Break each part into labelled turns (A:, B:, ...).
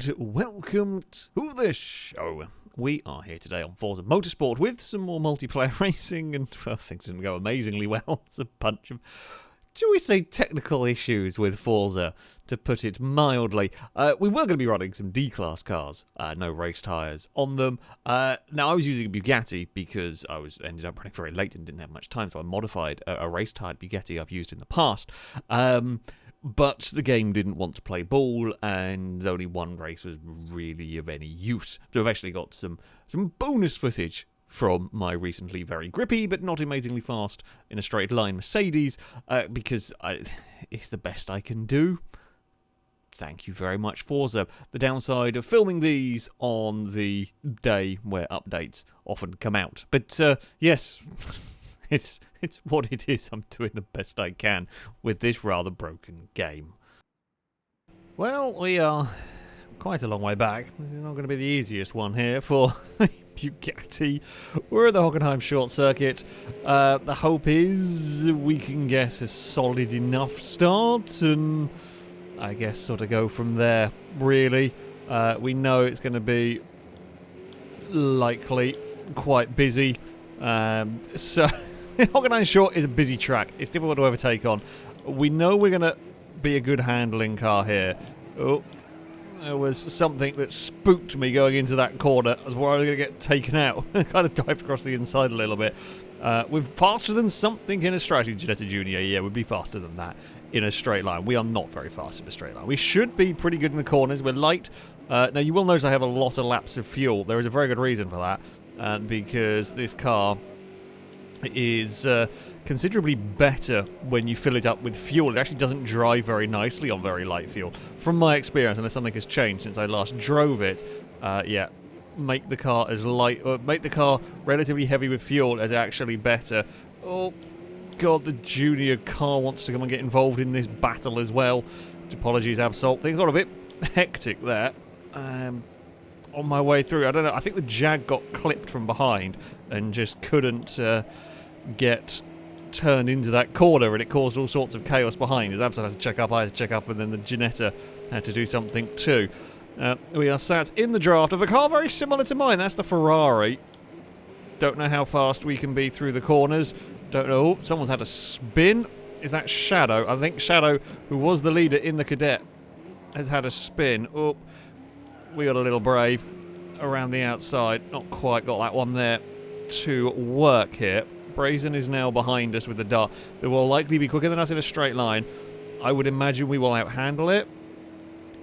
A: and welcome to the show. We are here today on Forza Motorsport with some more multiplayer racing, and well, things didn't go amazingly well. It's a bunch of, shall we say, technical issues with Forza, to put it mildly. We were going to be running some D-Class cars, no race tyres on them. Now, I was using a Bugatti because I ended up running very late and didn't have much time, so I modified a race-tired Bugatti I've used in the past. But the game didn't want to play ball, and only one race was really of any use. So I've actually got some bonus footage from my recently very grippy but not amazingly fast in a straight line Mercedes, because it's the best I can do. Thank you very much, Forza. The downside of filming these on the day where updates often come out. But yes, it's what it is. I'm doing the best I can with this rather broken game. Well, we are quite a long way back. It's not going to be the easiest one here for Bugatti. We're at the Hockenheim short circuit. The hope is we can get a solid enough start and I guess sort of go from there, really. We know it's going to be likely quite busy. So Hockenheim short is a busy track. It's difficult to overtake on. We know we're going to be a good handling car here. Oh, there was something that spooked me going into that corner. I was worried I was going to get taken out. I kind of dived across the inside a little bit. We're faster than something in a strategy Ginetta Junior. Yeah, we'd be faster than that in a straight line. We are not very fast in a straight line. We should be pretty good in the corners. We're light. Now, you will notice I have a lot of laps of fuel. There is a very good reason for that, because this car is considerably better when you fill it up with fuel. It actually doesn't drive very nicely on very light fuel. From my experience, unless something has changed since I last drove it, yeah, make the car as light, or make the car relatively heavy with fuel is actually better. Oh god, the junior car wants to come and get involved in this battle as well. Apologies, Absol. Things got a bit hectic there. On my way through, I don't know, I think the Jag got clipped from behind and just couldn't get turned into that corner, and it caused all sorts of chaos behind. As Absol had to check up, I had to check up, and then the Ginetta had to do something too. We are sat in the draft of a car very similar to mine. That's the Ferrari. Don't know how fast we can be through the corners. Don't know. Oh, someone's had a spin. Is that Shadow? I think Shadow, who was the leader in the Cadet, has had a spin. Oh, we got a little brave around the outside. Not quite got that one there to work here. Brazen is now behind us with the dart. They will likely be quicker than us in a straight line. I would imagine we will outhandle it.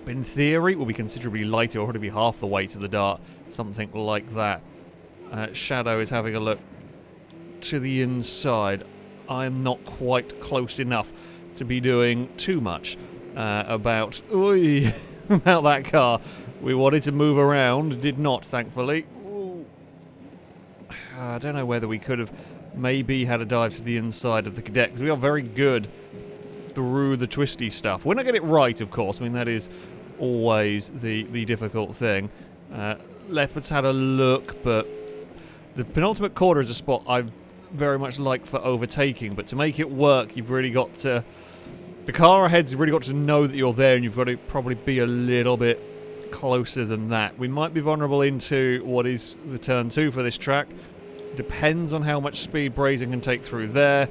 A: In theory, we'll be considerably lighter. It'll probably be half the weight of the dart. Something like that. Shadow is having a look to the inside. I am not quite close enough to be doing too much about that car. We wanted to move around, did not, thankfully. I don't know whether we could have maybe had a dive to the inside of the Cadet, because we are very good through the twisty stuff. When I get it right, of course. I mean, that is always the difficult thing. Leopard's had a look, but the penultimate corner is a spot I very much like for overtaking, but to make it work, you've really got to... The car ahead's really got to know that you're there, and you've got to probably be a little bit closer than that. We might be vulnerable into what is the turn 2 for this track. Depends on how much speed Brazen can take through there.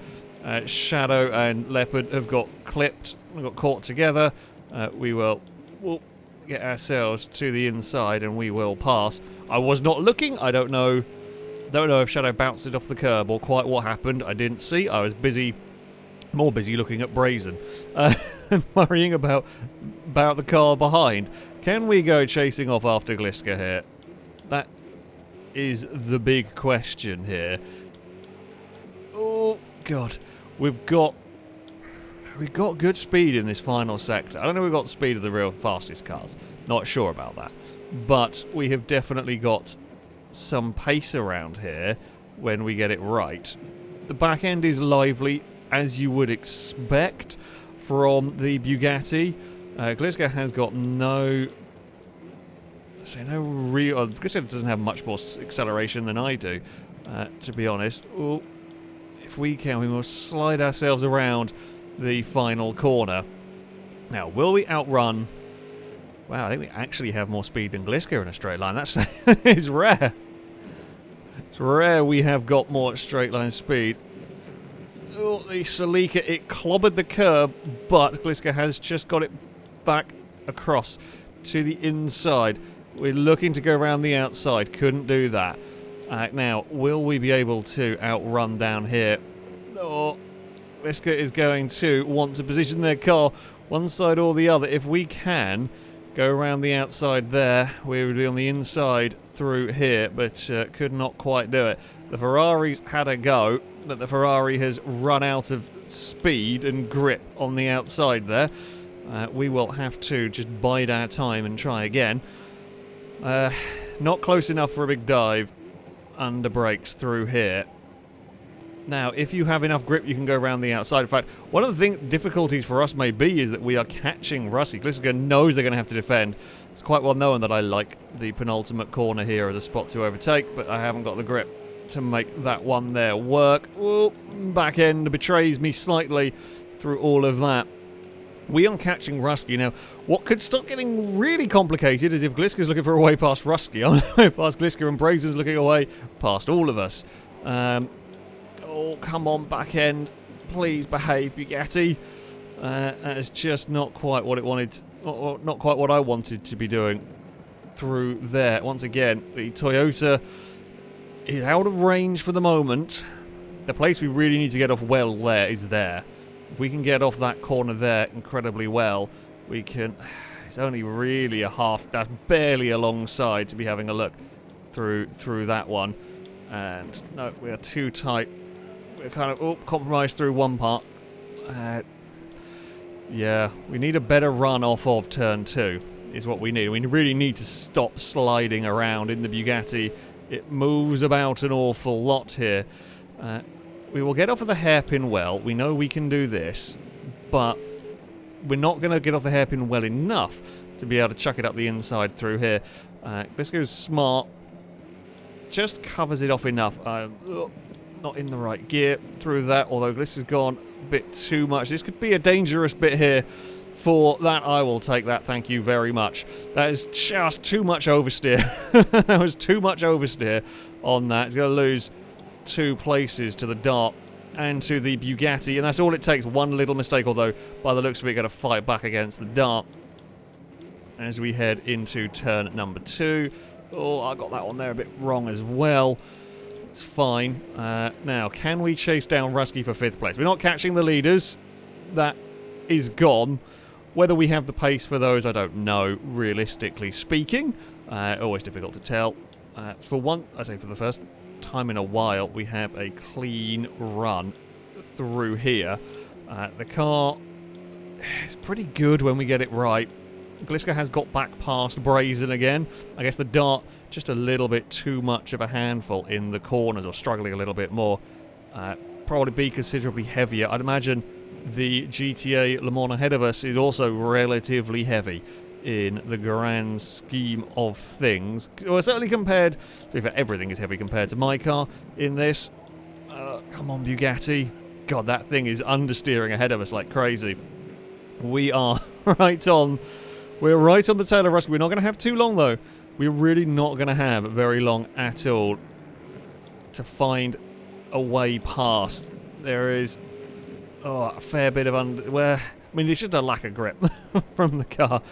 A: Shadow and Leopard have got clipped, we got caught together. We'll get ourselves to the inside and we will pass. I was not looking. I don't know if Shadow bounced it off the curb or quite what happened. I didn't see. I was more busy looking at Brazen and worrying about the car behind. Can we go chasing off after Gliska here? That is the big question here. Oh god, we've got good speed in this final sector. I don't know if we've got the speed of the real fastest cars. Not sure about that. But we have definitely got some pace around here when we get it right. The back end is lively, as you would expect from the Bugatti. Gliska has got no real... Gliska doesn't have much more acceleration than I do, to be honest. Ooh, if we can, we will slide ourselves around the final corner. Now, will we outrun Wow, I think we actually have more speed than Gliska in a straight line. That's is rare. It's rare we have got more straight line speed. Oh, the Celica, it clobbered the curb, but Gliska has just got it back across to the inside. We're looking to go around the outside. Couldn't do that. Now, will we be able to outrun down here? Oh, Gliska is going to want to position their car one side or the other. If we can go around the outside there, we would be on the inside through here, but could not quite do it. The Ferrari's had a go, but the Ferrari has run out of speed and grip on the outside there. We will have to just bide our time and try again. Not close enough for a big dive. Under brakes through here. Now, if you have enough grip, you can go around the outside. In fact, one of the difficulties for us may be is that we are catching Rusty. Gliska knows they're going to have to defend. It's quite well known that I like the penultimate corner here as a spot to overtake, but I haven't got the grip to make that one there work. Oh, back end betrays me slightly through all of that. We are catching Rusky. Now, what could start getting really complicated is if Gliska's looking for a way past Rusky. I'm looking past Gliska and Brazer's looking away past all of us. Oh, come on, back end. Please behave, Bugatti. That is just not quite what it wanted, not quite what I wanted to be doing through there. Once again, the Toyota is out of range for the moment. The place we really need to get off well there is there. If we can get off that corner there incredibly well, we can... It's only really a half... That's barely alongside to be having a look through that one. And no, we are too tight. We're kind of compromised through one part. Yeah, we need a better run off of turn 2 is what we need. We really need to stop sliding around in the Bugatti. It moves about an awful lot here. We will get off of the hairpin well. We know we can do this, but we're not going to get off the hairpin well enough to be able to chuck it up the inside through here. This goes smart. Just covers it off enough. Not in the right gear through that, although this has gone a bit too much. This could be a dangerous bit here. For that, I will take that. Thank you very much. That is just too much oversteer. That was too much oversteer on that. It's going to lose 2 places to the Dart and to the Bugatti, and that's all it takes. One little mistake, although by the looks of it, going to fight back against the Dart as we head into turn number 2. Oh, I got that one there a bit wrong as well. It's fine. Now, can we chase down Rusky for 5th place? We're not catching the leaders. That is gone. Whether we have the pace for those, I don't know, realistically speaking. Always difficult to tell. For the first time in a while, we have a clean run through here. The car is pretty good when we get it right. Gliska has got back past Brazen again. I guess the Dart just a little bit too much of a handful in the corners, or struggling a little bit more. Probably be considerably heavier. I'd imagine the GTA Le Mans ahead of us is also relatively heavy in the grand scheme of things. Well, certainly compared to... Everything is heavy compared to my car in this. Come on, Bugatti. God, that thing is understeering ahead of us like crazy. We are right on... We're right on the tail of Rusky. We're not going to have too long, though. We're really not going to have very long at all to find a way past. There is a fair bit of I mean, it's just a lack of grip from the car.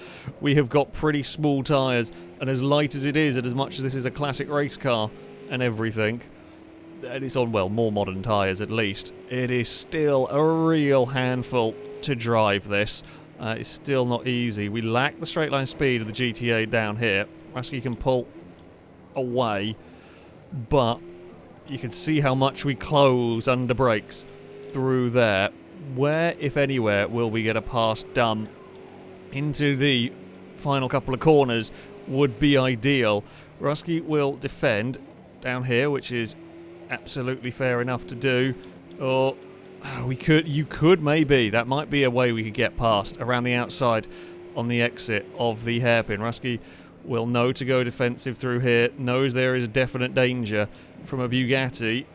A: We have got pretty small tyres, and as light as it is, and as much as this is a classic race car and everything, and it's on, well, more modern tyres at least, it is still a real handful to drive this. It's still not easy. We lack the straight line speed of the GTA down here. Rusky can pull away, but you can see how much we close under brakes through there. Where, if anywhere, will we get a pass done into the final couple of corners would be ideal. Rusky will defend down here, which is absolutely fair enough to do. Or you could maybe. That might be a way we could get past around the outside on the exit of the hairpin. Rusky will know to go defensive through here. Knows there is a definite danger from a Bugatti.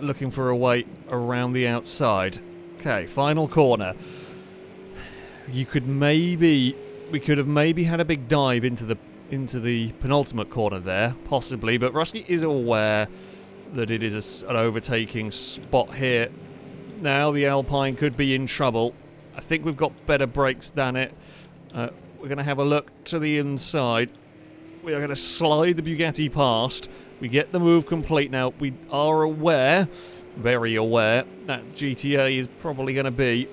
A: Looking for a way around the outside. Okay, final corner. You could maybe We could have maybe had a big dive into the penultimate corner there, possibly, but Rusky is aware that it is an overtaking spot here. Now the Alpine could be in trouble. I think we've got better brakes than it. We're going to have a look to the inside. We are going to slide the Bugatti past. We get the move complete now. We are aware, very aware, that GTA is probably going to be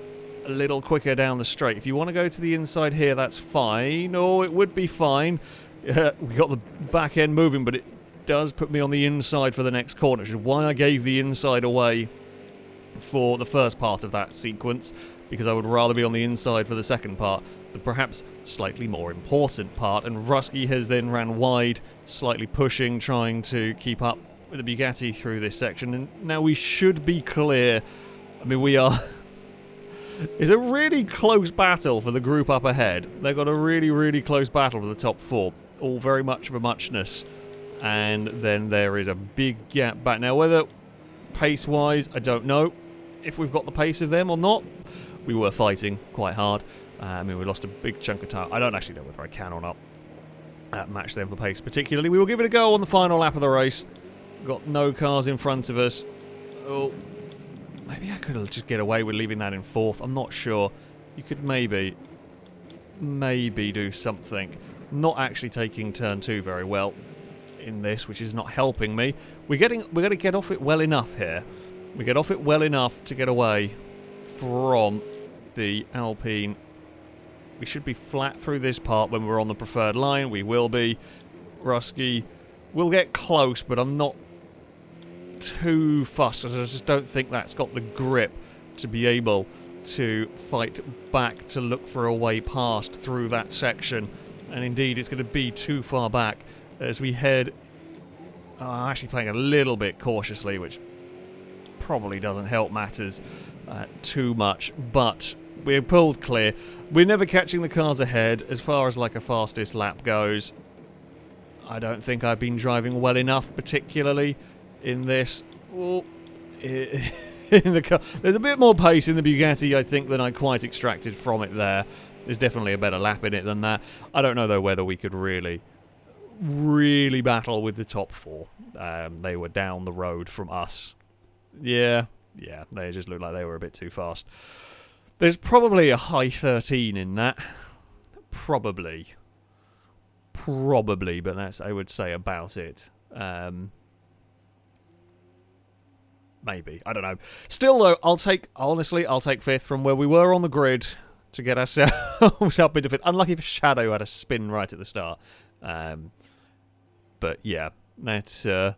A: a little quicker down the straight. If you want to go to the inside here, that's fine. Oh, it would be fine. We got the back end moving, but it does put me on the inside for the next corner, which is why I gave the inside away for the first part of that sequence, because I would rather be on the inside for the second part, the perhaps slightly more important part. And Rusky has then ran wide, slightly pushing, trying to keep up with the Bugatti through this section. And now we should be clear. I mean, we are... It's a really close battle for the group up ahead. They've got a really, really close battle for the top four. All very much of a muchness. And then there is a big gap back. Now, whether pace-wise, I don't know if we've got the pace of them or not. We were fighting quite hard. I mean, we lost a big chunk of time. I don't actually know whether I can or not match them for pace particularly. We will give it a go on the final lap of the race. Got no cars in front of us. Oh, maybe I could just get away with leaving that in fourth. I'm not sure. You could maybe do something. Not actually taking turn 2 very well in this, which is not helping me. We're going to get off it well enough here. We get off it well enough to get away from the Alpine. We should be flat through this part when we're on the preferred line. We will be. Rusky will get close, but I'm not too fussed. I just don't think that's got the grip to be able to fight back to look for a way past through that section. And indeed, it's going to be too far back as we head... I'm actually playing a little bit cautiously, which probably doesn't help matters too much, but we're pulled clear. We're never catching the cars ahead as far as like a fastest lap goes. I don't think I've been driving well enough, particularly in this. Oh, in the car. There's a bit more pace in the Bugatti, I think, than I quite extracted from it there. There's definitely a better lap in it than that. I don't know, though, whether we could really battle with the top four. They were down the road from us. Yeah, they just looked like they were a bit too fast. There's probably a high 13 in that. Probably, but that's, I would say, about it. Maybe, I don't know. Still, though, I'll take fifth from where we were on the grid to get ourselves up into fifth. Unlucky for Shadow had a spin right at the start. But yeah, that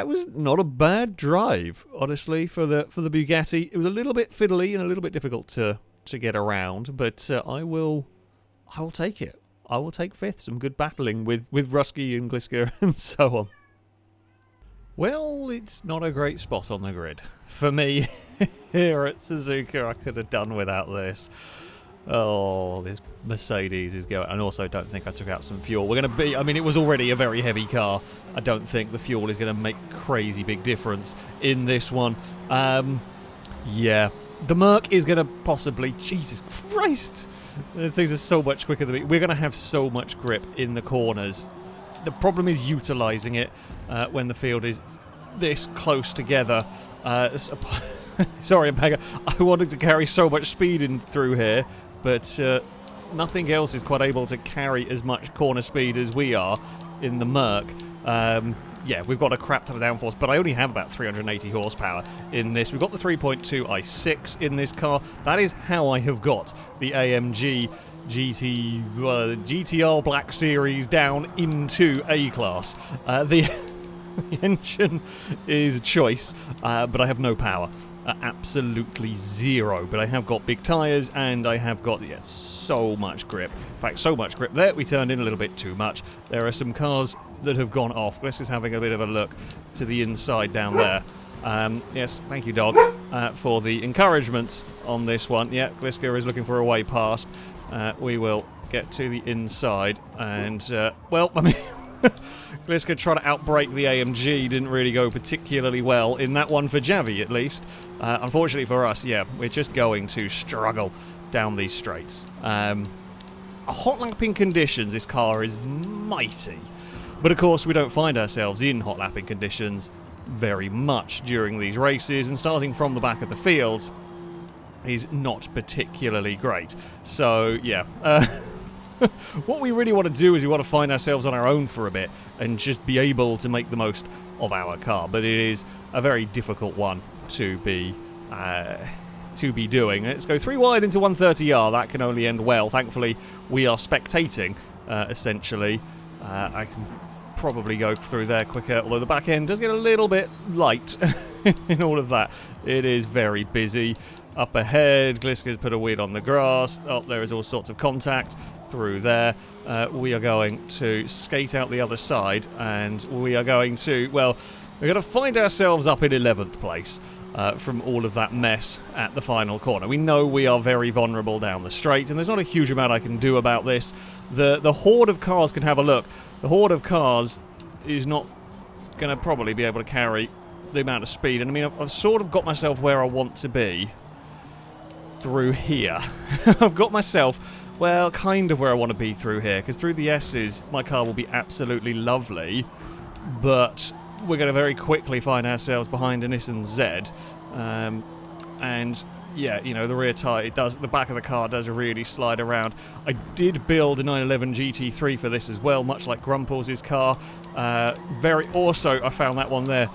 A: was not a bad drive, honestly, for the Bugatti. It was a little bit fiddly and a little bit difficult to get around, but I will take it. I will take fifth. Some good battling with Rusky and Gliska and so on. Well, it's not a great spot on the grid for me here at Suzuka. I could have done without this. Oh, this Mercedes is going... And also, don't think I took out some fuel. We're going to be... I mean, it was already a very heavy car. I don't think the fuel is going to make crazy big difference in this one. Yeah. The Merc is going to possibly... Jesus Christ! Things are so much quicker than me. We're going to have so much grip in the corners. The problem is utilising it when the field is this close together. Sorry, Mpega. I wanted to carry so much speed in through here, but nothing else is quite able to carry as much corner speed as we are in the Merc. Yeah, we've got a crap ton of downforce, but I only have about 380 horsepower in this. We've got the 3.2 i6 in this car. That is how I have got the AMG GTR Black Series down into A-Class. The engine is a choice, but I have no power. Absolutely zero. But I have got big tyres, and I have got so much grip. In fact, so much grip there, we turned in a little bit too much. There are some cars that have gone off. Gliska's having a bit of a look to the inside down there. Yes, thank you, dog, for the encouragement on this one. Yeah, Gliska is looking for a way past. We will get to the inside, and, well, I mean, Gliska trying to outbrake the AMG didn't really go particularly well in that one for Javi, at least. Unfortunately for us, yeah, we're just going to struggle down these straights. hot lapping conditions, this car is mighty. But of course, we don't find ourselves in hot lapping conditions very much during these races, and starting from the back of the field is not particularly great. So, yeah. What we really want to do is we want to find ourselves on our own for a bit and just be able to make the most of our car. But it is a very difficult one to be doing. Let's go 3 wide into 130R. That can only end well. Thankfully, we are spectating, essentially. I can probably go through there quicker, although the back end does get a little bit light in all of that. It is very busy. Up ahead, Gliska's put a wheel on the grass. Oh, there is all sorts of contact through there. We are going to skate out the other side, and we are going to, well, we're going to find ourselves up in 11th place from all of that mess at the final corner. We know we are very vulnerable down the straight, and there's not a huge amount I can do about this. The horde of cars can have a look. The horde of cars is not going to probably be able to carry the amount of speed, and I mean, I've sort of got myself where I want to be through here. I've got myself, well, kind of where I want to be through here, because through the S's, my car will be absolutely lovely, but we're going to very quickly find ourselves behind a Nissan Z, and yeah, you know, the rear tyre, the back of the car does really slide around. I did build a 911 GT3 for this as well, much like Grumples' car. Also, I found that one there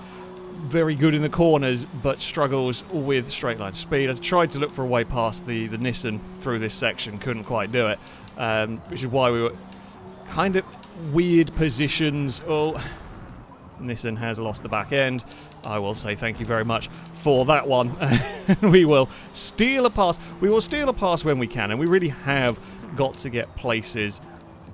A: very good in the corners, but struggles with straight line speed. I tried to look for a way past the Nissan through this section, couldn't quite do it, which is why we were kind of weird positions. Oh, Nissan has lost the back end. I will say thank you very much for that one. We will steal a pass. We will steal a pass when we can, and we really have got to get places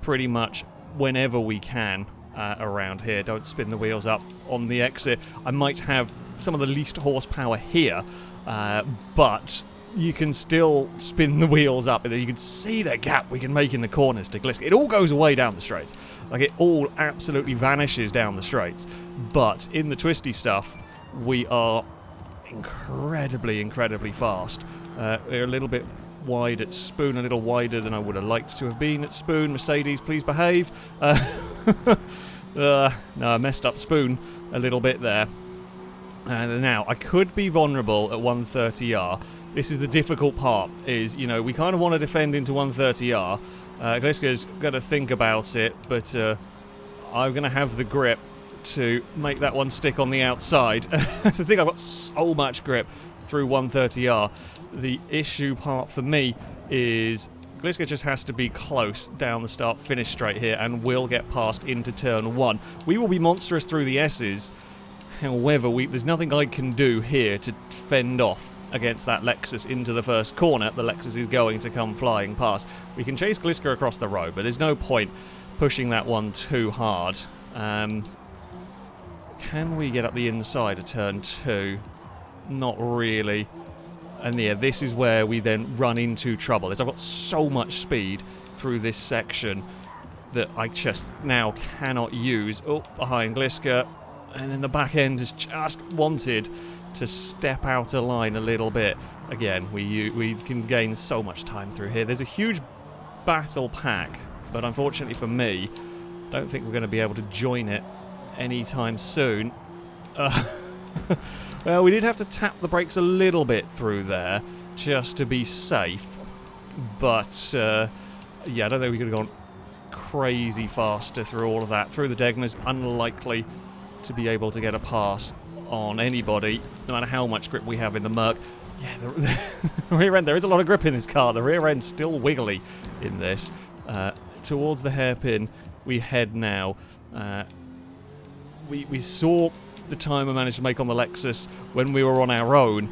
A: pretty much whenever we can around here. Don't spin the wheels up on the exit. I might have some of the least horsepower here, but you can still spin the wheels up, and you can see the gap we can make in the corners to Gliska. It all goes away down the straights. Like, it all absolutely vanishes down the straights. But in the twisty stuff, we are incredibly fast. We're a little bit wide at Spoon, a little wider than I would have liked to have been at Spoon. Mercedes, please behave. No, I messed up Spoon a little bit there. And now, I could be vulnerable at 130R. This is the difficult part, is, you know, we kind of want to defend into 130R. Gliska's going to think about it, but I'm going to have the grip to make that one stick on the outside. That's the thing, I've got so much grip through 130R. The issue part for me is Gliska just has to be close down the start-finish straight here, and will get past into turn 1. We will be monstrous through the S's. However, there's nothing I can do here to fend off against that Lexus into the first corner. The Lexus is going to come flying past. We can chase Gliska across the road, but there's no point pushing that one too hard. Can we get up the inside of turn 2? Not really. And yeah, this is where we then run into trouble. I've got so much speed through this section that I just now cannot use. Oh, behind Gliska. And then the back end has just wanted to step out of line a little bit. Again, we can gain so much time through here. There's a huge battle pack, but unfortunately for me, I don't think we're going to be able to join it anytime soon. Well, we did have to tap the brakes a little bit through there, just to be safe. But, yeah, I don't think we could have gone crazy faster through all of that. Through the Degmas, unlikely to be able to get a pass on anybody, no matter how much grip we have in the Merc. Yeah, the rear end, there is a lot of grip in this car. The rear end's still wiggly in this. Towards the hairpin, we head now. We saw the time I managed to make on the Lexus when we were on our own,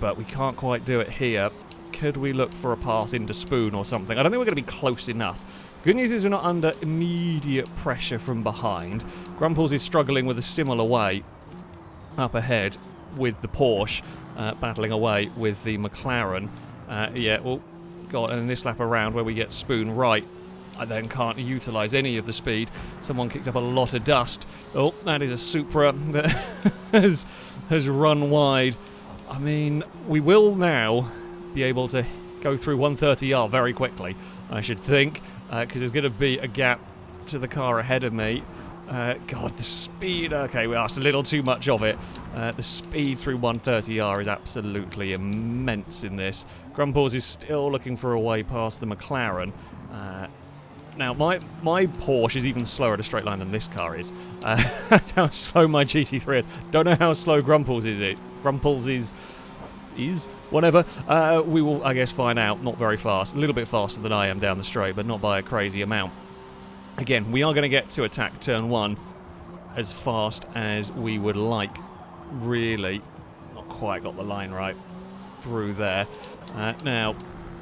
A: but we can't quite do it here. Could we look for a pass into Spoon or something? I don't think we're going to be close enough. Good news is we're not under immediate pressure from behind. Grumples is struggling with a similar way up ahead with the Porsche, battling away with the McLaren. Yeah, well, God, and this lap around where we get Spoon right, I then can't utilise any of the speed. Someone kicked up a lot of dust. Oh, that is a Supra that has run wide. I mean, we will now be able to go through 130R very quickly, I should think. because there's going to be a gap to the car ahead of me. God, the speed. Okay, well, that's a little too much of it. The speed through 130R is absolutely immense in this. Grumples is still looking for a way past the McLaren. Now, my Porsche is even slower at a straight line than this car is. That's how slow my GT3 is. Don't know how slow Grumples is. Grumples is whatever. We will, I guess, find out. Not very fast. A little bit faster than I am down the straight, but not by a crazy amount. Again, we are going to get to attack turn 1 as fast as we would like. Really, not quite got the line right through there. Now,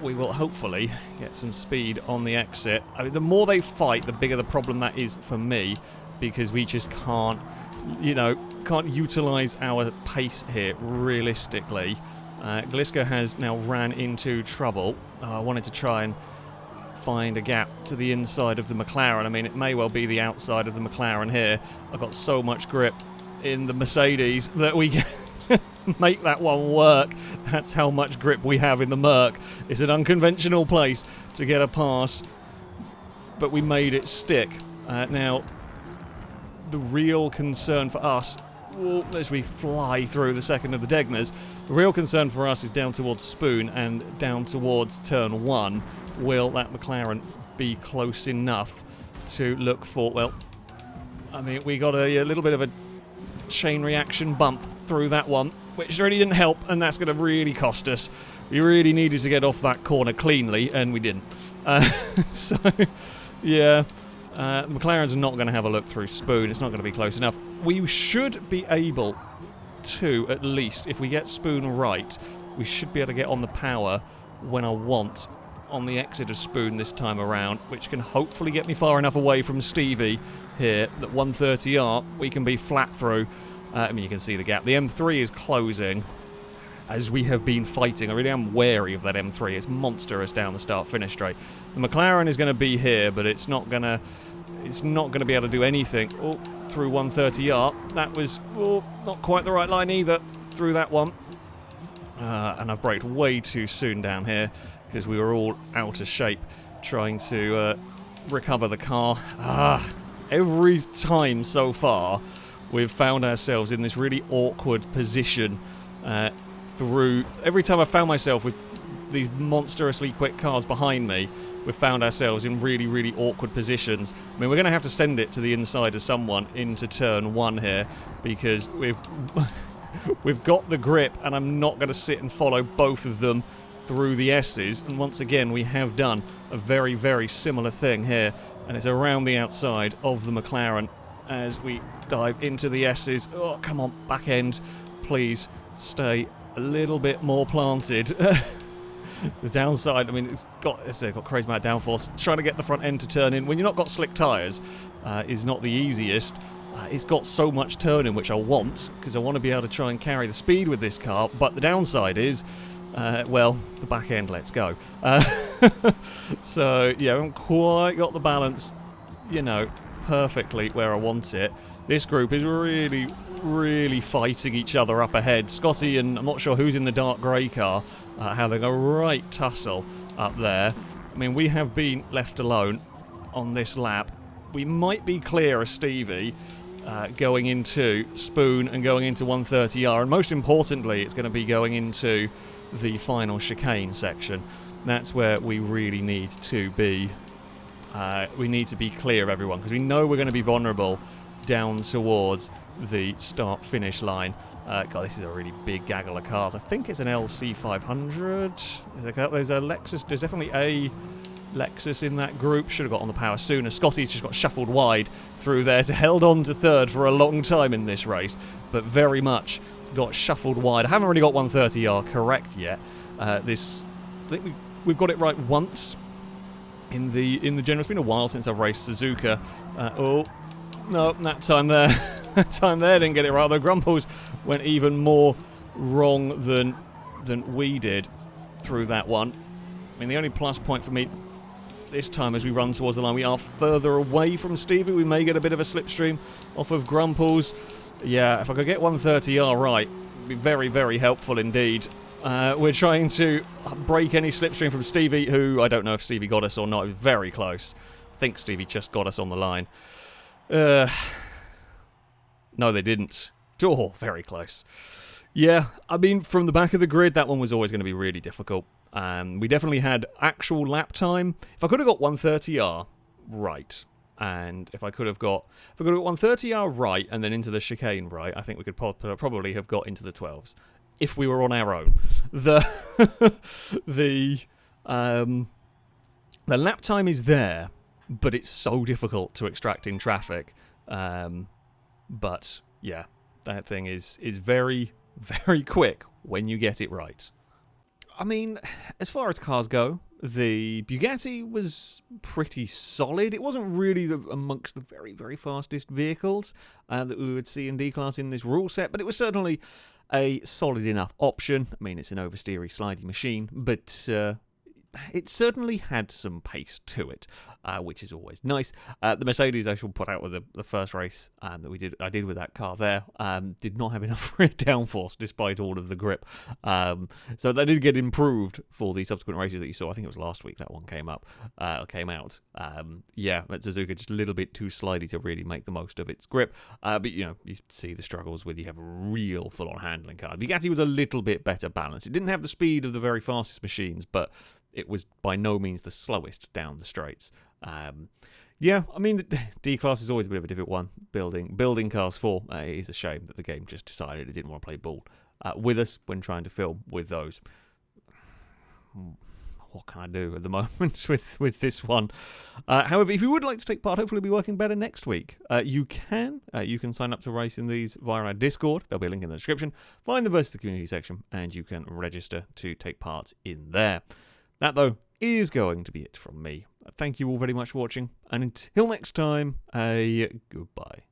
A: we will hopefully get some speed on the exit. I mean, the more they fight, the bigger the problem that is for me, because we just can't, can't utilise our pace here realistically. Glisko has now ran into trouble. I wanted to try and find a gap to the inside of the McLaren. I mean, it may well be the outside of the McLaren here. I've got so much grip in the Mercedes that we can make that one work. That's how much grip we have in the Merc. It's an unconventional place to get a pass, but we made it stick. Now, the real concern for us, as we fly through the second of the Degners, the real concern for us is down towards Spoon and down towards turn 1. Will that McLaren be close enough to look for, well, I mean, we got a little bit of a chain reaction bump through that one, which really didn't help, and that's going to really cost us. We really needed to get off that corner cleanly, and we didn't. So, yeah, the McLaren's not going to have a look through Spoon. It's not going to be close enough. We should be able to, at least, if we get Spoon right, we should be able to get on the power when I want on the exit of Spoon this time around, which can hopefully get me far enough away from Stevie here that 130R we can be flat through. I mean, you can see the gap. The M3 is closing as we have been fighting. I really am wary of that M3. It's monstrous down the start-finish straight. The McLaren is going to be here, but it's not going to be able to do anything through 130R. That was not quite the right line either through that one. And I braked way too soon down here because we were all out of shape trying to recover the car. Every time so far we've found ourselves in this really awkward position every time I found myself with these monstrously quick cars behind me, we've found ourselves in really, really awkward positions. I mean, we're going to have to send it to the inside of someone into turn 1 here, because we've got the grip, and I'm not going to sit and follow both of them through the S's. And once again, we have done a very, very similar thing here, and it's around the outside of the McLaren as we dive into the S's. Oh, come on, back end, please stay a little bit more planted. The downside, I mean, it's got crazy amount of downforce. Trying to get the front end to turn in when you've not got slick tyres is not the easiest. It's got so much turn in, which I want, because I want to be able to try and carry the speed with this car. But the downside is, well, the back end lets go. So, yeah, I haven't quite got the balance, perfectly where I want it. This group is really, really fighting each other up ahead. Scotty and I'm not sure who's in the dark grey car, having a right tussle up there. I mean, we have been left alone on this lap. We might be clear of Stevie going into Spoon and going into 130R, and most importantly, it's going to be going into the final chicane section. That's where we really need to be. We need to be clear of everyone, because we know we're going to be vulnerable down towards the start-finish line. God, this is a really big gaggle of cars. I think it's an LC500. There's a Lexus. There's definitely a Lexus in that group. Should have got on the power sooner. Scotty's just got shuffled wide through there. So held on to third for a long time in this race, but very much got shuffled wide. I haven't really got 130R correct yet. I think we've got it right once in the general. It's been a while since I've raced Suzuka. Oh no, that time there. That time there didn't get it right. Although Grumples went even more wrong than we did through that one. I mean, the only plus point for me this time as we run towards the line, we are further away from Stevie. We may get a bit of a slipstream off of Grumples. Yeah, if I could get 130R right, it'd be very, very helpful indeed. We're trying to break any slipstream from Stevie, who I don't know if Stevie got us or not. Very close. I think Stevie just got us on the line. No, they didn't. Oh, very close. Yeah, I mean, from the back of the grid, that one was always going to be really difficult. We definitely had actual lap time. If I could have got 130R right, and if I could have got 130R right and then into the chicane right, I think we could probably have got into the 12s if we were on our own. The lap time is there, but it's so difficult to extract in traffic. But yeah, that thing is very, very quick when you get it right. I mean, as far as cars go, the Bugatti was pretty solid. It wasn't really amongst the very, very fastest vehicles that we would see in D-Class in this rule set, but it was certainly a solid enough option. I mean, it's an oversteery, slidey machine, but it certainly had some pace to it, which is always nice. The Mercedes I shall put out with the first race that I did with that car there, did not have enough rear downforce despite all of the grip. So that did get improved for the subsequent races that you saw. I think it was last week that one came out. Yeah, at Suzuka, just a little bit too slidey to really make the most of its grip. But you see the struggles with you have a real full-on handling car. Bugatti was a little bit better balanced. It didn't have the speed of the very fastest machines, but it was by no means the slowest down the straights. Yeah, I mean, D-Class is always a bit of a difficult one. Building cars for. It is a shame that the game just decided it didn't want to play ball with us when trying to film with those. What can I do at the moment with this one? However, if you would like to take part, hopefully it'll be working better next week. You can sign up to race in these via our Discord. There'll be a link in the description. Find the Versus Community section, and you can register to take part in there. That, though, is going to be it from me. Thank you all very much for watching, and until next time, goodbye.